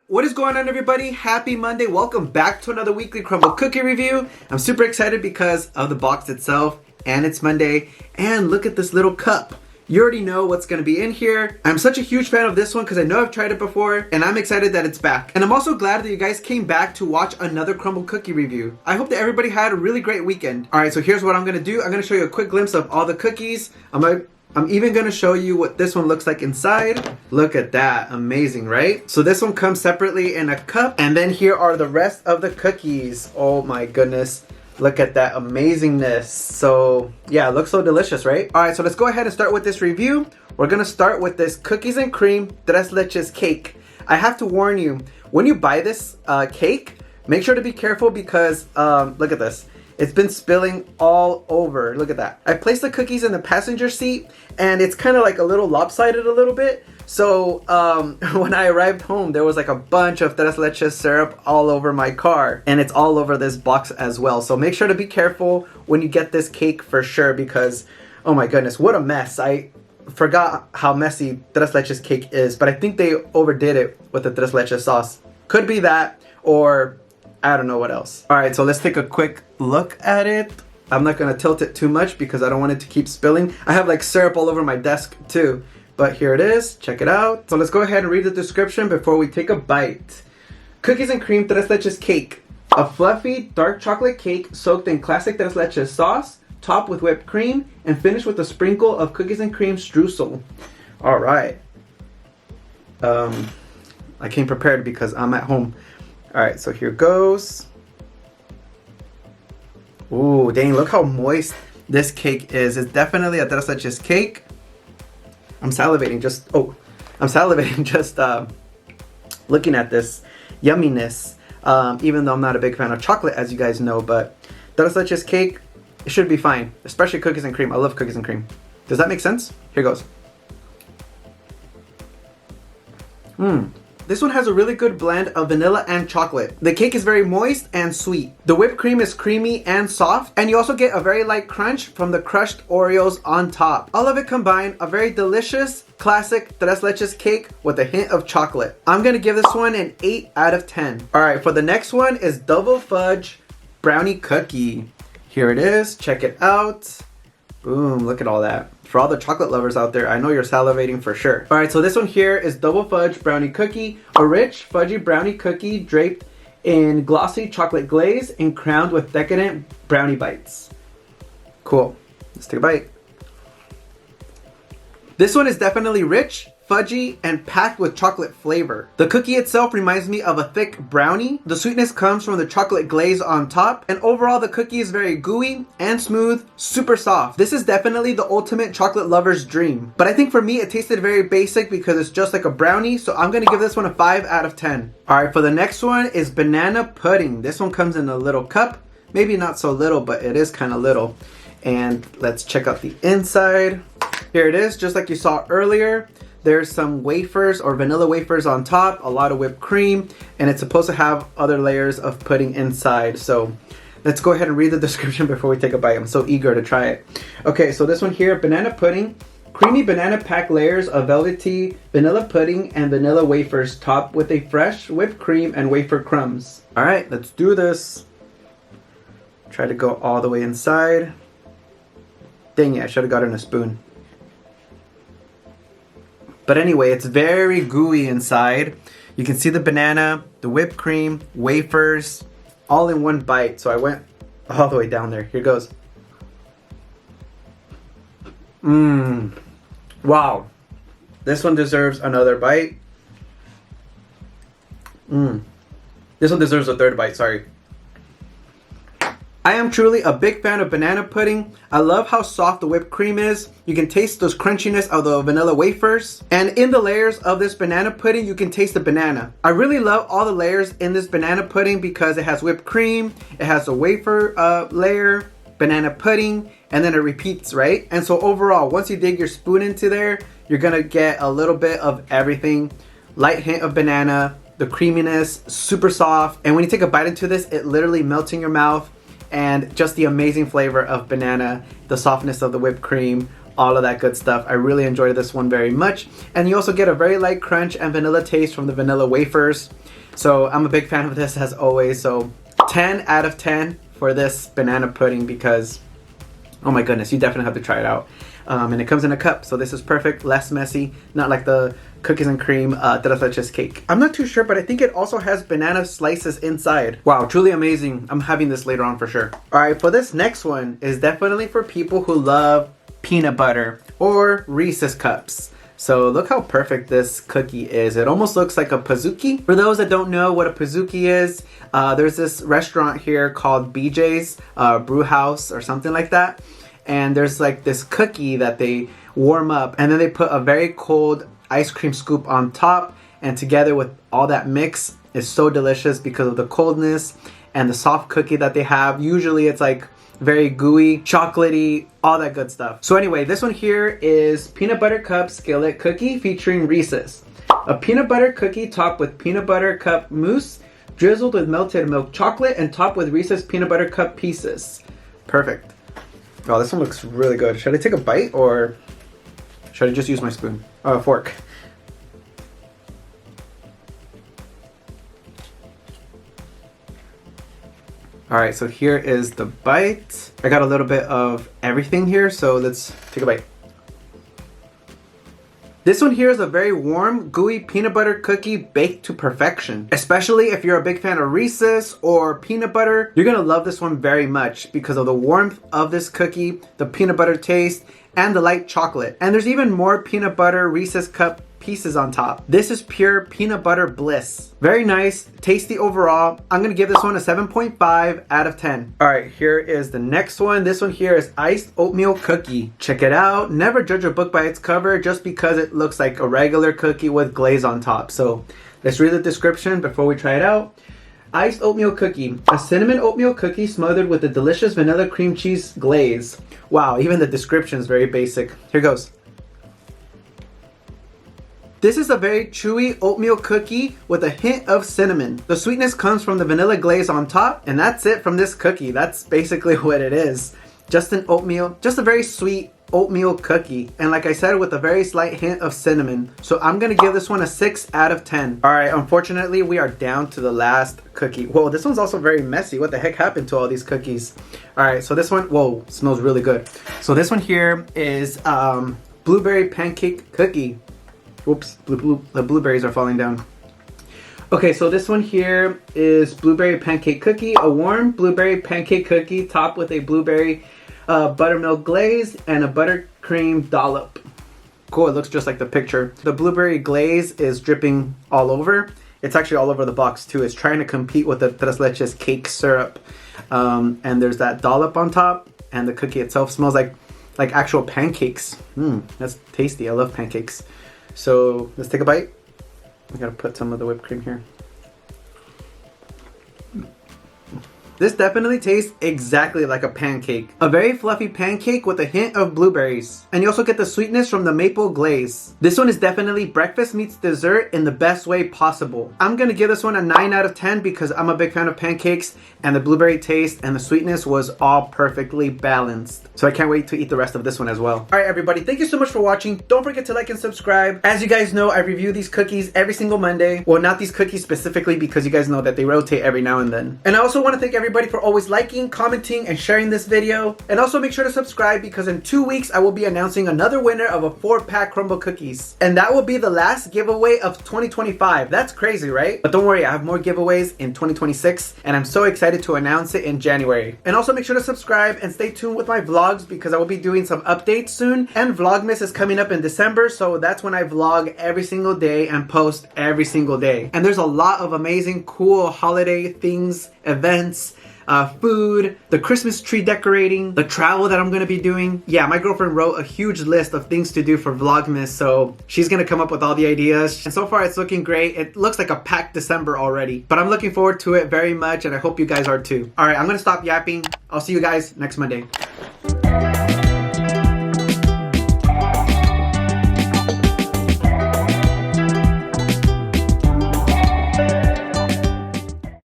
What is going on, everybody? Happy Monday. Welcome back to another weekly Crumbl Cookie review. I'm super excited because of the box itself, and it's Monday. And look at this little cup. You already know what's going to be in here. I'm such a huge fan of this one because I know I've tried it before, and I'm excited that it's back. And I'm also glad that you guys came back to watch another Crumbl Cookie review. I hope that everybody had a really great weekend. Alright, so here's what I'm going to do. I'm going to show you a quick glimpse of all the cookies. I'm even going to show you what this one looks like inside. Look at that. Amazing, right? So this one comes separately in a cup. And then here are the rest of the cookies. Oh my goodness. Look at that amazingness. So yeah, it looks so delicious, right? All right, so let's go ahead and start with this review. We're going to start with this cookies and cream tres leches cake. I have to warn you, when you buy this cake, make sure to be careful because look at this. It's been spilling all over. Look at that. I placed the cookies in the passenger seat and it's kind of like a little lopsided a little bit. So when I arrived home, there was like a bunch of tres leches syrup all over my car, and it's all over this box as well. So make sure to be careful when you get this cake for sure because, oh my goodness, what a mess. I forgot how messy tres leches cake is, but I think they overdid it with the tres leches sauce. Could be that, or I don't know what else. All right, so let's take a quick look at it. I'm not gonna tilt it too much because I don't want it to keep spilling. I have like syrup all over my desk too, but here it is, check it out. So let's go ahead and read the description before we take a bite. Cookies and cream tres leches cake. A fluffy dark chocolate cake soaked in classic tres leches sauce, topped with whipped cream, and finished with a sprinkle of cookies and cream streusel. All right. I came prepared because I'm at home. Alright, so here goes. Ooh, dang, look how moist this cake is. It's definitely a tres leches cake. I'm salivating just looking at this yumminess. Even though I'm not a big fan of chocolate, as you guys know, but tres leches cake, it should be fine. Especially cookies and cream. I love cookies and cream. Does that make sense? Here goes. This one has a really good blend of vanilla and chocolate. The cake is very moist and sweet. The whipped cream is creamy and soft, and you also get a very light crunch from the crushed Oreos on top. All of it combined, a very delicious, classic tres leches cake with a hint of chocolate. I'm gonna give this one an 8 out of 10. All right, for the next one is double fudge brownie cookie. Here it is, check it out. Boom, look at all that. For all the chocolate lovers out there, I know you're salivating for sure. All right, so this one here is double fudge brownie cookie, a rich fudgy brownie cookie draped in glossy chocolate glaze and crowned with decadent brownie bites. Cool, let's take a bite. This one is definitely rich, fudgy, and packed with chocolate flavor. The cookie itself reminds me of a thick brownie. The sweetness comes from the chocolate glaze on top, and overall the cookie is very gooey and smooth, super soft. This is definitely the ultimate chocolate lover's dream. But I think for me it tasted very basic because it's just like a brownie, so I'm gonna give this one a 5 out of 10. Alright, for the next one is banana pudding. This one comes in a little cup. Maybe not so little, but it is kind of little. And let's check out the inside. Here it is, just like you saw earlier. There's some wafers or vanilla wafers on top, a lot of whipped cream, and it's supposed to have other layers of pudding inside. So let's go ahead and read the description before we take a bite. I'm so eager to try it. Okay, so this one here, banana pudding. Creamy banana pack layers of velvety vanilla pudding and vanilla wafers topped with a fresh whipped cream and wafer crumbs. All right, let's do this. Try to go all the way inside. Dang it, I should have gotten a spoon. But anyway, it's very gooey inside. You can see the banana, the whipped cream, wafers, all in one bite. So I went all the way down there. Here goes. Wow. This one deserves another bite. This one deserves a third bite, sorry. I am truly a big fan of banana pudding. I love how soft the whipped cream is. You can taste those crunchiness of the vanilla wafers. And in the layers of this banana pudding, you can taste the banana. I really love all the layers in this banana pudding because it has whipped cream, it has a wafer layer, banana pudding, and then it repeats, right? And so overall, once you dig your spoon into there, you're gonna get a little bit of everything. Light hint of banana, the creaminess, super soft. And when you take a bite into this, it literally melts in your mouth. And just the amazing flavor of banana, the softness of the whipped cream, all of that good stuff. I really enjoyed this one very much. And you also get a very light crunch and vanilla taste from the vanilla wafers. So I'm a big fan of this as always. So 10 out of 10 for this banana pudding because, oh my goodness, you definitely have to try it out. And it comes in a cup, so this is perfect, less messy, not like the cookies and cream Tres Leches cake. I'm not too sure, but I think it also has banana slices inside. Wow, truly amazing. I'm having this later on for sure. All right, for this next one is definitely for people who love peanut butter or Reese's cups. So look how perfect this cookie is. It almost looks like a pizookie. For those that don't know what a pizookie is, there's this restaurant here called BJ's Brew House or something like that. And there's like this cookie that they warm up and then they put a very cold ice cream scoop on top, and together with all that mix is so delicious because of the coldness and the soft cookie that they have. Usually it's like very gooey, chocolatey, all that good stuff. So anyway, this one here is Peanut Butter Cup Skillet Cookie featuring Reese's. A peanut butter cookie topped with peanut butter cup mousse, drizzled with melted milk chocolate, and topped with Reese's peanut butter cup pieces. Perfect. Oh, this one looks really good. Should I take a bite or should I just use my spoon? Oh, fork. All right, so here is the bite. I got a little bit of everything here, so let's take a bite. This one here is a very warm, gooey peanut butter cookie baked to perfection. Especially if you're a big fan of Reese's or peanut butter, you're gonna love this one very much because of the warmth of this cookie, the peanut butter taste, and the light chocolate. And there's even more peanut butter Reese's cup pieces on top. This is pure peanut butter bliss. Very nice, tasty overall. I'm gonna give this one a 7.5 out of 10. All right, here is the next one. This one here is iced oatmeal cookie. Check it out. Never judge a book by its cover just because it looks like a regular cookie with glaze on top. So let's read the description before we try it out. Iced oatmeal cookie. A cinnamon oatmeal cookie smothered with a delicious vanilla cream cheese glaze. Wow, even the description is very basic. Here goes. This is a very chewy oatmeal cookie with a hint of cinnamon. The sweetness comes from the vanilla glaze on top, and that's it from this cookie. That's basically what it is. Just an oatmeal, just a very sweet oatmeal cookie. And like I said, with a very slight hint of cinnamon. So I'm gonna give this one a 6 out of 10. All right, unfortunately, we are down to the last cookie. Whoa, this one's also very messy. What the heck happened to all these cookies? All right, so this one, whoa, smells really good. So this one here is blueberry pancake cookie. Oops, the blueberries are falling down. Okay, so this one here is blueberry pancake cookie, a warm blueberry pancake cookie topped with a blueberry buttermilk glaze and a buttercream dollop. Cool, it looks just like the picture. The blueberry glaze is dripping all over. It's actually all over the box too. It's trying to compete with the Tres Leches cake syrup. And there's that dollop on top, and the cookie itself smells like actual pancakes. That's tasty, I love pancakes. So let's take a bite. I gotta put some of the whipped cream here. This definitely tastes exactly like a pancake. A very fluffy pancake with a hint of blueberries. And you also get the sweetness from the maple glaze. This one is definitely breakfast meets dessert in the best way possible. I'm gonna give this one a 9 out of 10 because I'm a big fan of pancakes, and the blueberry taste and the sweetness was all perfectly balanced. So I can't wait to eat the rest of this one as well. All right, everybody, thank you so much for watching. Don't forget to like and subscribe. As you guys know, I review these cookies every single Monday. Well, not these cookies specifically because you guys know that they rotate every now and then. And I also want to thank everybody for always liking, commenting, and sharing this video. And also make sure to subscribe because in 2 weeks I will be announcing another winner of a 4-pack Crumbl Cookies. And that will be the last giveaway of 2025. That's crazy, right? But don't worry, I have more giveaways in 2026 and I'm so excited to announce it in January. And also make sure to subscribe and stay tuned with my vlogs because I will be doing some updates soon. And Vlogmas is coming up in December, so that's when I vlog every single day and post every single day. And there's a lot of amazing, cool holiday things, events, food, the Christmas tree decorating, the travel that I'm gonna be doing. Yeah, my girlfriend wrote a huge list of things to do for Vlogmas, so she's gonna come up with all the ideas. And so far it's looking great. It looks like a packed December already, but I'm looking forward to it very much and I hope you guys are too. All right, I'm gonna stop yapping. I'll see you guys next Monday.